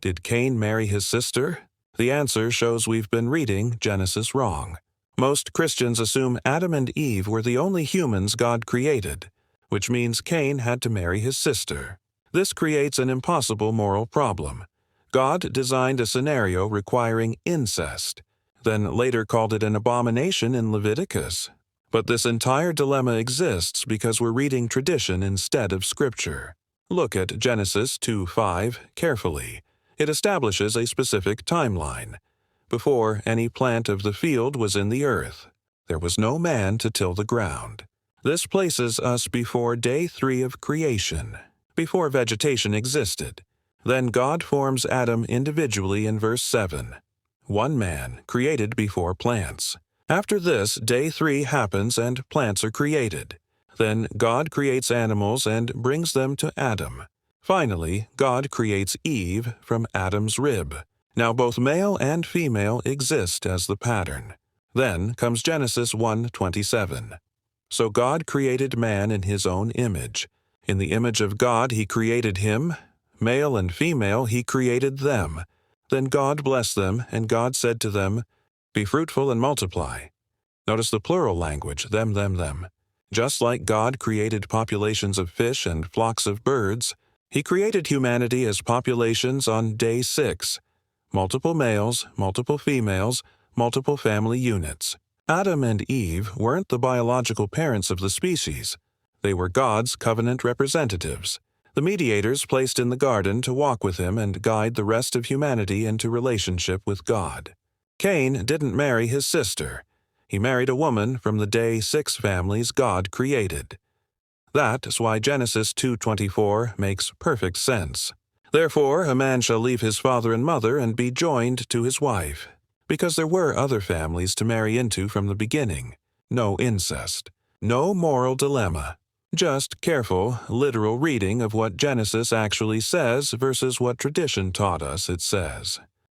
Did Cain marry his sister? The answer shows we've been reading Genesis wrong. Most Christians assume Adam and Eve were the only humans God created, which means Cain had to marry his sister. This creates an impossible moral problem. God designed a scenario requiring incest, then later called it an abomination in Leviticus. But this entire dilemma exists because we're reading tradition instead of Scripture. Look at Genesis 2:5 carefully. It establishes a specific timeline. Before any plant of the field was in the earth, there was no man to till the ground. This places us before day 3 of creation, before vegetation existed. Then God forms Adam individually in verse 7. One man, created before plants. After this, day 3 happens and plants are created. Then God creates animals and brings them to Adam. Finally, God creates Eve from Adam's rib. Now both male and female exist as the pattern. Then comes Genesis 1:27. So God created man in his own image. In the image of God he created him. Male and female he created them. Then God blessed them, and God said to them, "Be fruitful and multiply." Notice the plural language, them. Just like God created populations of fish and flocks of birds, He created humanity as populations on day 6. Multiple males, multiple females, multiple family units. Adam and Eve weren't the biological parents of the species. They were God's covenant representatives, the mediators placed in the garden to walk with Him and guide the rest of humanity into relationship with God. Cain didn't marry his sister. He married a woman from the day 6 families God created. That is why Genesis 2:24 makes perfect sense. Therefore, a man shall leave his father and mother and be joined to his wife. Because there were other families to marry into from the beginning. No incest. No moral dilemma. Just careful, literal reading of what Genesis actually says versus what tradition taught us it says.